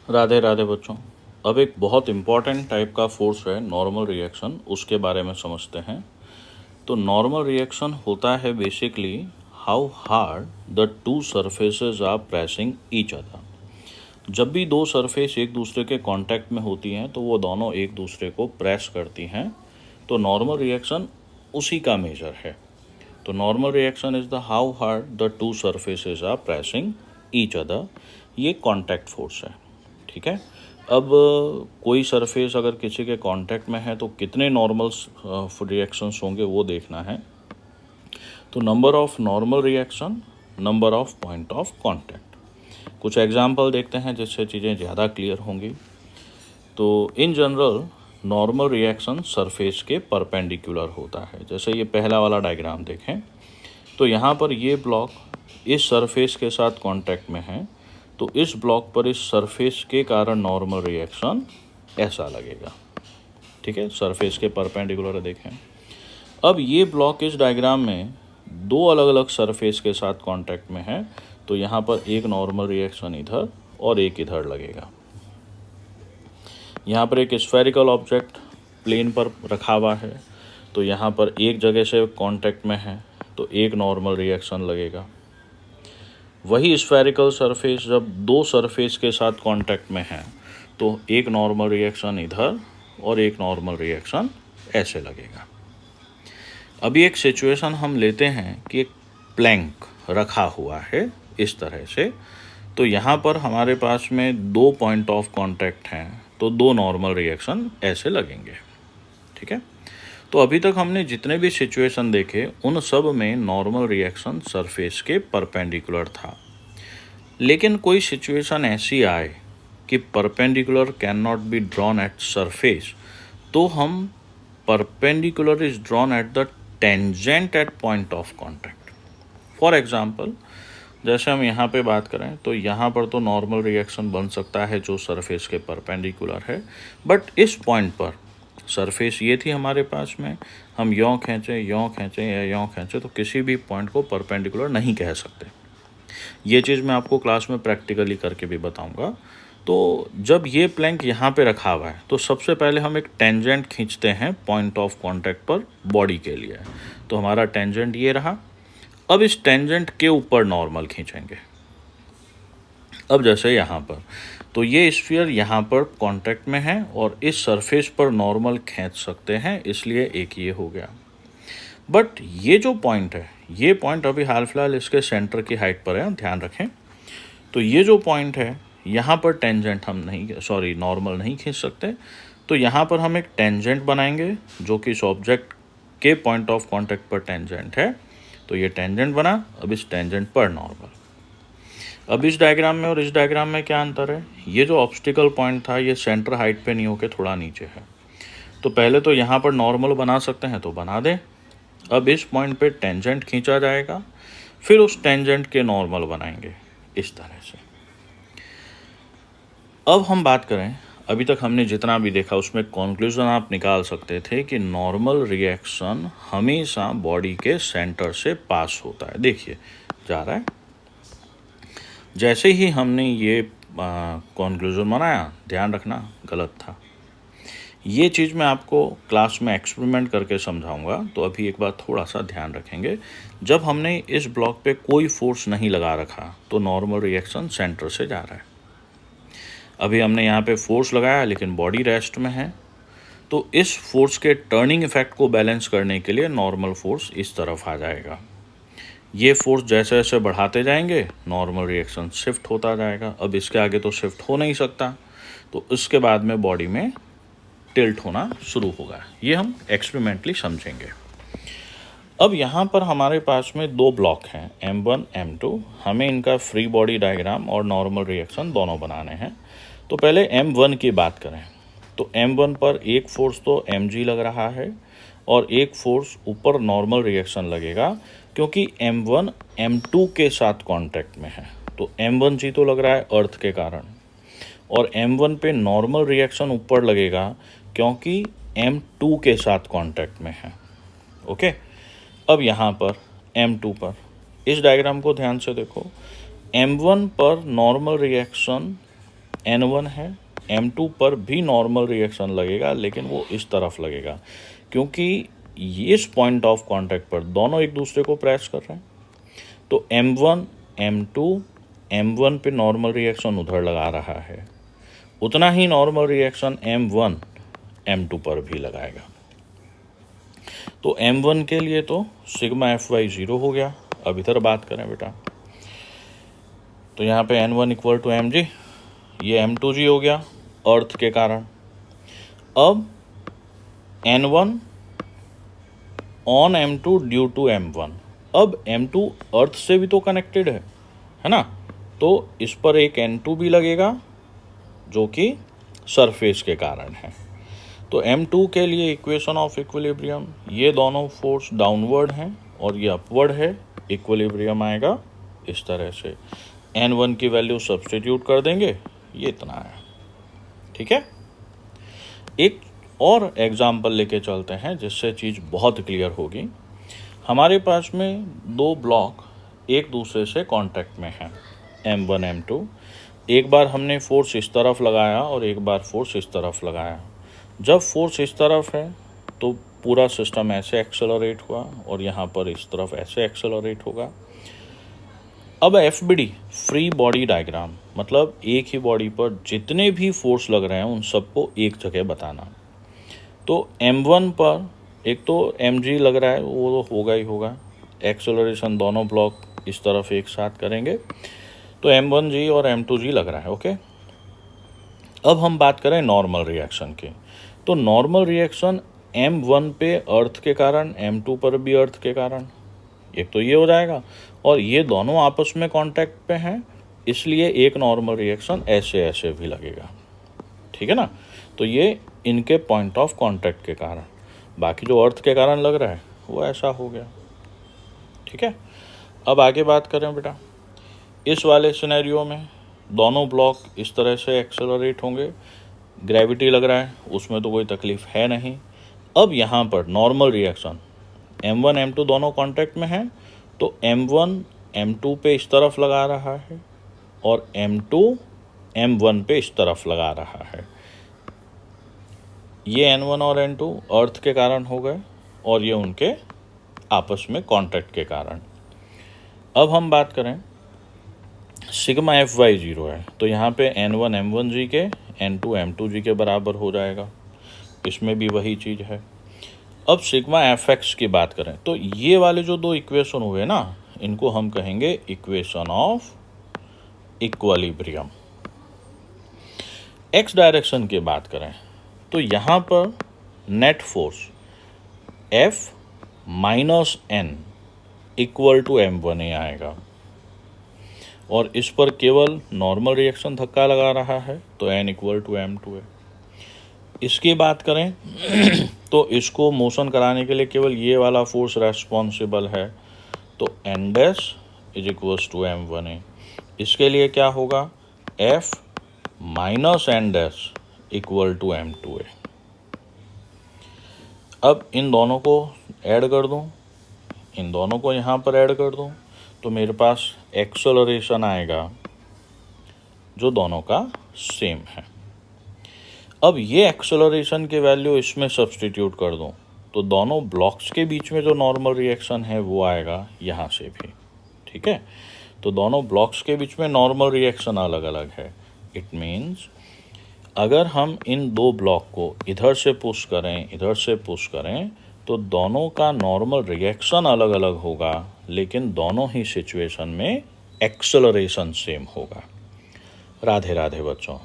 राधे राधे बच्चों। अब एक बहुत इम्पॉर्टेंट टाइप का फोर्स है नॉर्मल रिएक्शन, उसके बारे में समझते हैं। तो नॉर्मल रिएक्शन होता है basically how hard the two surfaces are pressing each other. जब भी दो सरफेस एक दूसरे के कांटेक्ट में होती हैं तो वो दोनों एक दूसरे को प्रेस करती हैं। तो नॉर्मल रिएक्शन उसी का मेजर है। तो normal reaction is the how hard the two surfaces are pressing each other. ये कांटेक्ट फोर्स है, ठीक है। अब कोई सरफेस अगर किसी के कांटेक्ट में है तो कितने नॉर्मल रिएक्शंस होंगे वो देखना है। तो number of normal reaction, number of point of contact. कुछ एग्जांपल देखते हैं जिससे चीज़ें ज़्यादा क्लियर होंगी। तो in general normal reaction surface के परपेंडिकुलर होता है। जैसे ये पहला वाला डायग्राम देखें तो यहाँ पर ये ब्लॉक इस सरफेस के साथ कांटेक्ट में है, तो इस ब्लॉक पर इस सरफेस के कारण नॉर्मल रिएक्शन ऐसा लगेगा, ठीक है। सरफेस के परपेंडिकुलर देखें। अब ये ब्लॉक इस डायग्राम में दो अलग अलग सरफेस के साथ कांटेक्ट में है, तो यहाँ पर एक नॉर्मल रिएक्शन इधर और एक इधर लगेगा। यहाँ पर एक स्फेरिकल ऑब्जेक्ट प्लेन पर रखा हुआ है, तो यहाँ पर एक जगह से कांटेक्ट में है तो एक नॉर्मल रिएक्शन लगेगा। वही स्फेरिकल सरफेस जब दो सरफेस के साथ कांटेक्ट में है तो एक नॉर्मल रिएक्शन इधर और एक नॉर्मल रिएक्शन ऐसे लगेगा। अभी एक सिचुएशन हम लेते हैं कि एक प्लैंक रखा हुआ है इस तरह से, तो यहाँ पर हमारे पास में दो पॉइंट ऑफ कांटेक्ट हैं, तो दो नॉर्मल रिएक्शन ऐसे लगेंगे, ठीक है। तो अभी तक हमने जितने भी सिचुएशन देखे उन सब में नॉर्मल रिएक्शन सरफेस के परपेंडिकुलर था। लेकिन कोई सिचुएशन ऐसी आए कि perpendicular can not be drawn at surface, तो हम perpendicular is drawn at the tangent at point of contact. For example, जैसे हम यहाँ पे बात करें तो यहाँ पर तो नॉर्मल रिएक्शन बन सकता है जो सरफेस के परपेंडिकुलर है, बट इस पॉइंट पर सरफेस ये थी हमारे पास में, हम यों खींचें या यों खींचें तो किसी भी पॉइंट को परपेंडिकुलर नहीं कह सकते। ये चीज़ मैं आपको क्लास में प्रैक्टिकली करके भी बताऊंगा। तो जब ये प्लैंक यहाँ पे रखा हुआ है तो सबसे पहले हम एक टेंजेंट खींचते हैं पॉइंट ऑफ कांटेक्ट पर बॉडी के लिए। तो हमारा टेंजेंट ये रहा। अब इस टेंजेंट के ऊपर नॉर्मल खींचेंगे। अब जैसे यहाँ पर तो ये स्फीयर यहाँ पर कांटेक्ट में है और इस सरफेस पर नॉर्मल खींच सकते हैं, इसलिए एक ये हो गया। बट ये जो पॉइंट है, ये पॉइंट अभी हाल फिलहाल इसके सेंटर की हाइट पर है, ध्यान रखें। तो ये जो पॉइंट है यहाँ पर टेंजेंट हम नहीं नॉर्मल नहीं खींच सकते, तो यहाँ पर हम एक टेंजेंट बनाएंगे जो कि इस ऑब्जेक्ट के पॉइंट ऑफ कांटेक्ट पर टेंजेंट है। तो ये टेंजेंट बना, अब इस टेंजेंट पर नॉर्मल। अब इस डायग्राम में और इस डायग्राम में क्या अंतर है, ये जो ऑब्स्टिकल पॉइंट था ये सेंटर हाइट पे नहीं होके थोड़ा नीचे है, तो पहले तो यहाँ पर नॉर्मल बना सकते हैं तो बना दें। अब इस पॉइंट पे टेंजेंट खींचा जाएगा, फिर उस टेंजेंट के नॉर्मल बनाएंगे इस तरह से। अब हम बात करें, अभी तक हमने जितना भी देखा उसमें कंक्लूजन आप निकाल सकते थे कि नॉर्मल रिएक्शन हमेशा बॉडी के सेंटर से पास होता है। देखिए जा रहा है। जैसे ही हमने ये कंक्लूजन बनाया, ध्यान रखना गलत था। ये चीज़ मैं आपको क्लास में एक्सपेरिमेंट करके समझाऊंगा, तो अभी एक बार थोड़ा सा ध्यान रखेंगे। जब हमने इस ब्लॉक पे कोई फोर्स नहीं लगा रखा तो नॉर्मल रिएक्शन सेंटर से जा रहा है। अभी हमने यहाँ पे फोर्स लगाया लेकिन बॉडी रेस्ट में है, तो इस फोर्स के टर्निंग इफेक्ट को बैलेंस करने के लिए नॉर्मल फोर्स इस तरफ आ जाएगा। ये फोर्स जैसे जैसे बढ़ाते जाएंगे नॉर्मल रिएक्शन शिफ्ट होता जाएगा। अब इसके आगे तो शिफ्ट हो नहीं सकता, तो इसके बाद में बॉडी में टिल्ट होना शुरू होगा। ये हम एक्सपेरिमेंटली समझेंगे। अब यहाँ पर हमारे पास में दो ब्लॉक हैं M1 M2। हमें इनका फ्री बॉडी डायग्राम और नॉर्मल रिएक्शन दोनों बनाने हैं। तो पहले M1 की बात करें तो M1 पर एक फोर्स तो mg लग रहा है और एक फोर्स ऊपर नॉर्मल रिएक्शन लगेगा, क्योंकि M1 M2 के साथ कांटेक्ट में है। तो M1g तो लग रहा है अर्थ के कारण, और M1 पे नॉर्मल रिएक्शन ऊपर लगेगा क्योंकि M2 के साथ कांटेक्ट में है। ओके। अब यहाँ पर M2 पर इस डायग्राम को ध्यान से देखो। M1 पर नॉर्मल रिएक्शन N1 है, M2 पर भी नॉर्मल रिएक्शन लगेगा, लेकिन वो इस तरफ लगेगा क्योंकि ये इस पॉइंट ऑफ कांटेक्ट पर दोनों एक दूसरे को प्रेस कर रहे हैं। तो M1 M2 M1 पे नॉर्मल रिएक्शन उधर लगा रहा है, उतना ही नॉर्मल रिएक्शन M1 M2 पर भी लगाएगा। तो M1 के लिए तो सिग्मा Fy 0 हो गया। अब इधर बात करें बेटा, तो यहाँ पे N1 इक्वल टू mg, ये M2g हो गया अर्थ के कारण। अब N1 on M2 due to M1, अब M2 अर्थ से भी तो कनेक्टेड है ना, तो इस पर एक N2 भी लगेगा जो कि सरफेस के कारण है। तो M2 के लिए इक्वेशन ऑफ इक्विलिब्रियम, ये दोनों फोर्स डाउनवर्ड हैं और ये अपवर्ड है, इक्विलिब्रियम आएगा इस तरह से। N1 की वैल्यू सब्स्टिट्यूट कर देंगे, ये इतना है। ठीक है, एक और एग्जाम्पल लेके चलते हैं जिससे चीज़ बहुत क्लियर होगी। हमारे पास में दो ब्लॉक एक दूसरे से कांटेक्ट में हैं, M1 M2। एक बार हमने फोर्स इस तरफ लगाया और एक बार फोर्स इस तरफ लगाया। जब फोर्स इस तरफ है तो पूरा सिस्टम ऐसे एक्सेलरेट हुआ और यहाँ पर इस तरफ ऐसे एक्सेलरेट होगा। अब FBD फ्री बॉडी डायग्राम, मतलब एक ही बॉडी पर जितने भी फोर्स लग रहे हैं उन सबको एक जगह बताना। तो M1 पर एक तो mg लग रहा है, वो तो होगा ही होगा, एक्सेलरेशन दोनों ब्लॉक इस तरफ एक साथ करेंगे, तो M1g और M2g लग रहा है। ओके, अब हम बात करें नॉर्मल रिएक्शन की। तो नॉर्मल रिएक्शन M1 पे अर्थ के कारण, M2 पर भी अर्थ के कारण, एक तो ये हो जाएगा, और ये दोनों आपस में कांटेक्ट पे हैं, इसलिए एक नॉर्मल रिएक्शन ऐसे ऐसे भी लगेगा। ठीक है ना, तो ये इनके पॉइंट ऑफ कांटेक्ट के कारण, बाकी जो अर्थ के कारण लग रहा है वो ऐसा हो गया। ठीक है, अब आगे बात करें बेटा, इस वाले सिनेरियो में दोनों ब्लॉक इस तरह से एक्सेलरेट होंगे, ग्रेविटी लग रहा है, उसमें तो कोई तकलीफ है नहीं। अब यहाँ पर नॉर्मल रिएक्शन M1 M2 दोनों कांटेक्ट में हैं, तो M1 M2 पे इस तरफ लगा रहा है और M2 M1 पे इस तरफ लगा रहा है। ये N1 और N2 अर्थ के कारण हो गए और ये उनके आपस में कांटेक्ट के कारण। अब हम बात करें, सिग्मा Fy 0 है, तो यहाँ पे N1 M1g के N2 M2g के बराबर हो जाएगा, इसमें भी वही चीज़ है। अब सिग्मा Fx की बात करें, तो ये वाले जो दो इक्वेशन हुए ना, इनको हम कहेंगे equation of equilibrium. X direction की बात करें तो यहाँ पर net force F minus n equal to M1a आएगा और इस पर केवल नॉर्मल रिएक्शन धक्का लगा रहा है, तो n इक्वल टू M2 है। इसकी बात करें तो इसको मोशन कराने के लिए केवल ये वाला फोर्स रेस्पॉन्सिबल है, तो n dash is equals to M1a। इसके लिए क्या होगा, F minus n dash equal to M2a। अब इन दोनों को ऐड कर दूं, इन दोनों को यहाँ पर ऐड कर दूं, तो मेरे पास एक्सेलरेशन आएगा जो दोनों का सेम है। अब ये एक्सेलरेशन की वैल्यू इसमें सब्स्टिट्यूट कर दूं, तो दोनों ब्लॉक्स के बीच में जो नॉर्मल रिएक्शन है वो आएगा यहाँ से भी। ठीक है, तो दोनों ब्लॉक्स के बीच में नॉर्मल रिएक्शन अलग अलग है। इट मीन्स अगर हम इन दो ब्लॉक को इधर से पुश करें, इधर से पुश करें, तो दोनों का नॉर्मल रिएक्शन अलग अलग होगा, लेकिन दोनों ही सिचुएशन में एक्सेलरेशन सेम होगा। राधे राधे बच्चों।